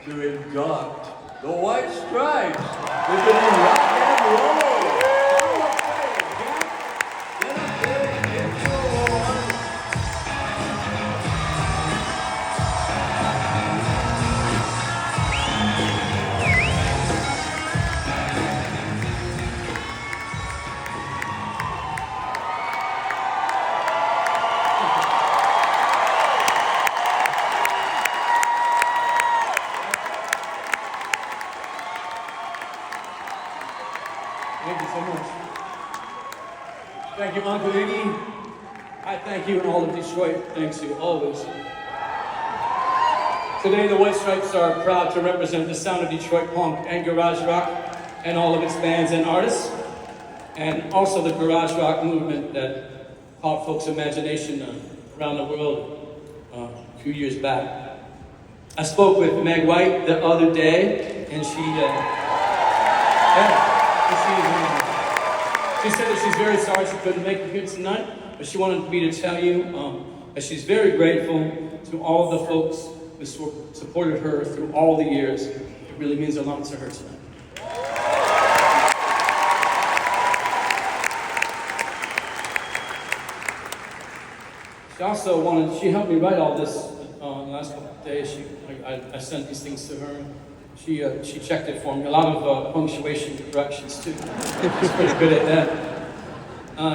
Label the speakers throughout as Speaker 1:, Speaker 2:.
Speaker 1: to induct the White Stripes into the rock and roll Hall of Fame. Jack, get up there and get your on. Thank you so much. Thank you, Uncle Iggy. I thank you and all of Detroit. Thanks you always. Today, the White Stripes are proud to represent the sound of Detroit punk and garage rock and all of its bands and artists, and also the garage rock movement that caught folks' imagination around the world a few years back. I spoke with Meg White the other day, and she said that she's very sorry she couldn't make it here tonight, but she wanted me to tell you that she's very grateful to all the folks who supported her through all the years. It really means a lot to her tonight. She helped me write all this the last couple of days. I sent these things to her. She checked it for me. A lot of punctuation corrections too. She's pretty good at that.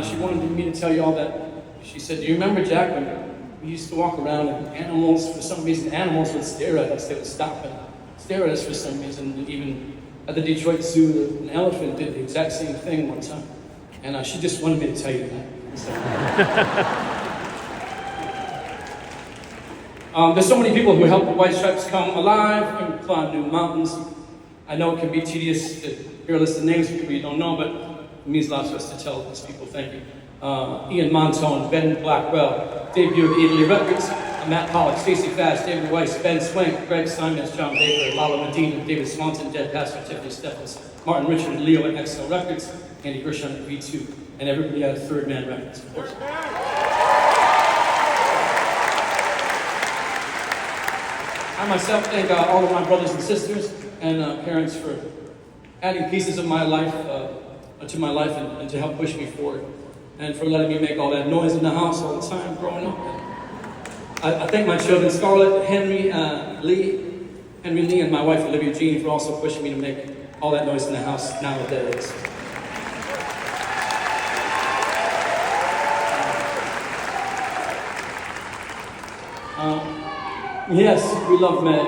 Speaker 1: She wanted me to tell you all that. She said, "Do you remember, Jack, when we used to walk around and animals, for some reason, animals would stare at us. They would stop and stare at us for some reason. And even at the Detroit Zoo, an elephant did the exact same thing one time. And she just wanted me to tell you that." So, there's so many people who help the White Stripes come alive and climb new mountains. I know it can be tedious to hear a list of names of people you don't know, but it means a lot to us to tell these people thank you. Ian Montone, Ben Blackwell, debut of Italy Records, Matt Pollock, Stacey Fast, David Weiss, Ben Swank, Greg Simons, John Baker, Lala Medina, David Swanson, Dead Pastor, Tiffany Stephens, Martin Richard, Leo at XL Records, Andy Gershon at V2, and everybody at Third Man Records, of course. I myself thank all of my brothers and sisters and parents for adding pieces of my life to my life and to help push me forward, and for letting me make all that noise in the house all the time growing up. I thank my children, Scarlett, Henry Lee, and my wife Olivia Jean for also pushing me to make all that noise in the house nowadays. Yes, we love Meg.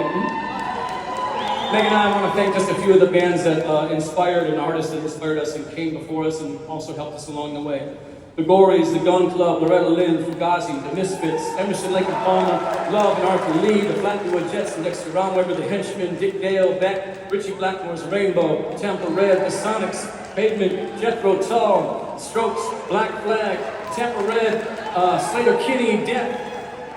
Speaker 1: Meg and I want to thank just a few of the bands that inspired and artists that inspired us and came before us and also helped us along the way. The Gories, the Gun Club, Loretta Lynn, Fugazi, the Misfits, Emerson, Lake and Palmer, Love and Arthur Lee, the Flatwood Jets and Dexter Romweber, the Henchmen, Dick Dale, Beck, Richie Blackmore's Rainbow, Tampa Red, the Sonics, Pavement, Jethro Tull, Strokes, Black Flag, Tampa Red, Slater Kinney, Death,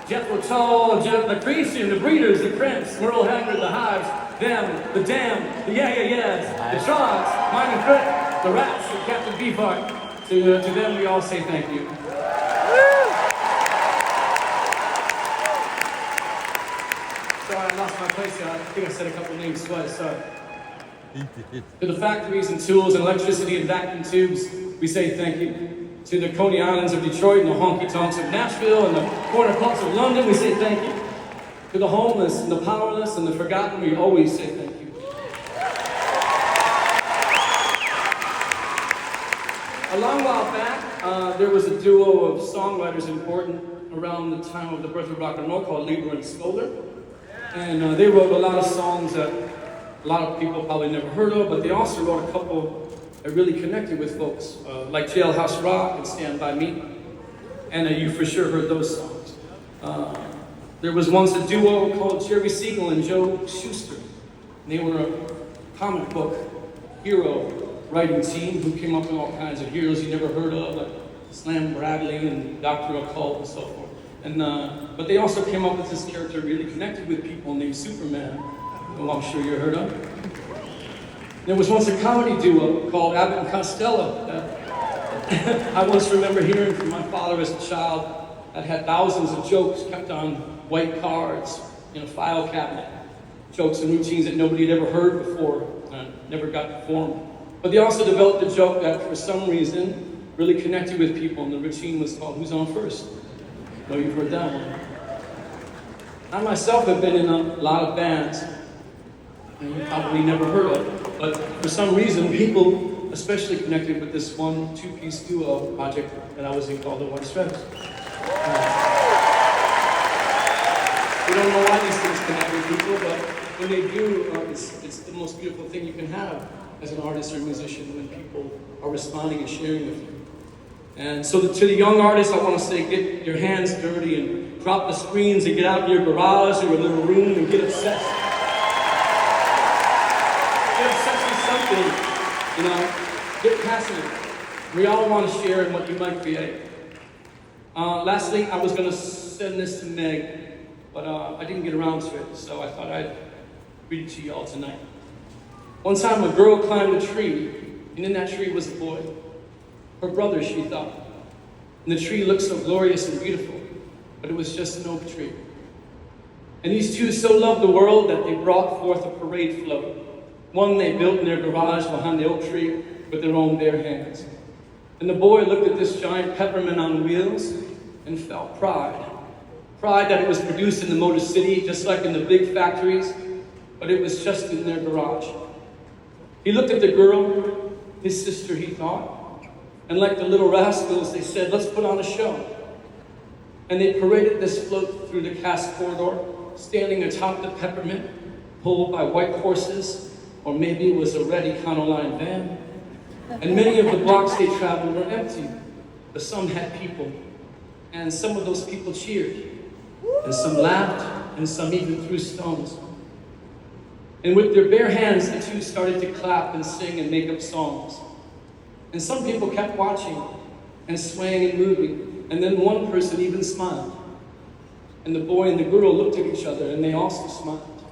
Speaker 1: Jethro Tull, the Creation, the Breeders, the Cramps, Merle Haggard, the Hives, Them, the Damned, the Yeah Yeah Yeahs, the Trons, Mine and Fred, the Rats, and Captain Beefheart. To them we all say thank you. Sorry, I lost my place here. I think I said a couple names twice, sorry. To the factories and tools and electricity and vacuum tubes, we say thank you. To the Coney Islands of Detroit and the honky-tonks of Nashville and the corner clubs of London, we say thank you. To the homeless and the powerless and the forgotten, we always say thank you. A long while back, there was a duo of songwriters important around the time of the birth of rock and roll called Lieber and Scholar. And they wrote a lot of songs that a lot of people probably never heard of, but they also wrote a couple that really connected with folks, like Jailhouse Rock and Stand By Me. And you for sure heard those songs. There was once a duo called Jerry Siegel and Joe Shuster. And they were a comic book hero writing team who came up with all kinds of heroes you never heard of, like Slam Bradley and Dr. Occult and so forth. And but they also came up with this character really connected with people named Superman, who I'm sure you heard of. There was once a comedy duo called Abbott and Costello that I once remember hearing from my father as a child that had thousands of jokes kept on white cards in a file cabinet. jokes and routines that nobody had ever heard before, never got performed. But they also developed a joke that, for some reason, really connected with people, and the routine was called "Who's on First?" I know you've heard that one. I myself have been in a lot of bands, and you probably never heard of, but for some reason, people especially connected with this one two-piece duo project that I was in called the White Stripes. We don't know why these things connect with people, but when they do, it's the most beautiful thing you can have as an artist or a musician, when people are responding and sharing with you. And so to the young artists, I want to say, get your hands dirty and drop the screens and get out in your garage or your little room and get obsessed. Get obsessed with something, you know, get passionate. We all want to share in what you might create. Lastly, I was going to send this to Meg, but I didn't get around to it, so I thought I'd read it to y'all tonight. One time a girl climbed a tree, and in that tree was a boy. Her brother, she thought. And the tree looked so glorious and beautiful, but it was just an oak tree. And these two so loved the world that they brought forth a parade float. One they built in their garage behind the oak tree with their own bare hands. And the boy looked at this giant peppermint on wheels and felt pride. Pride that it was produced in the Motor City, just like in the big factories, but it was just in their garage. He looked at the girl, his sister, he thought, and like the little rascals, they said, "Let's put on a show." And they paraded this float through the cast corridor, standing atop the peppermint, pulled by white horses, or maybe it was a red Econoline van. And many of the blocks they traveled were empty, but some had people. And some of those people cheered, and some laughed, and some even threw stones. And with their bare hands, the two started to clap and sing and make up songs. And some people kept watching and swaying and moving, and then one person even smiled. And the boy and the girl looked at each other, and they also smiled.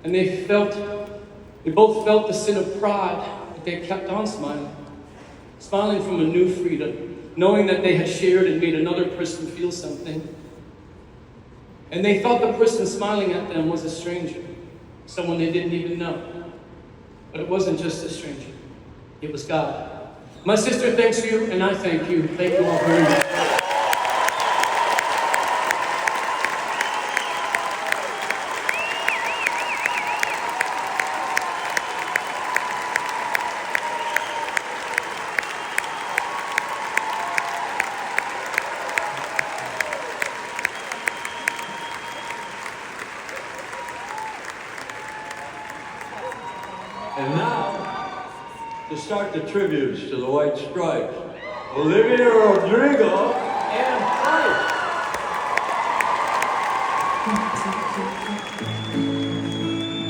Speaker 1: And they both felt the sin of pride, but they kept on smiling. Smiling from a new freedom, knowing that they had shared and made another person feel something. And they thought the person smiling at them was a stranger, someone they didn't even know. But it wasn't just a stranger, it was God. My sister thanks you, and I thank you. Thank you all very much.
Speaker 2: And now, to start the tributes to the White Stripes, Olivia Rodrigo and Mike.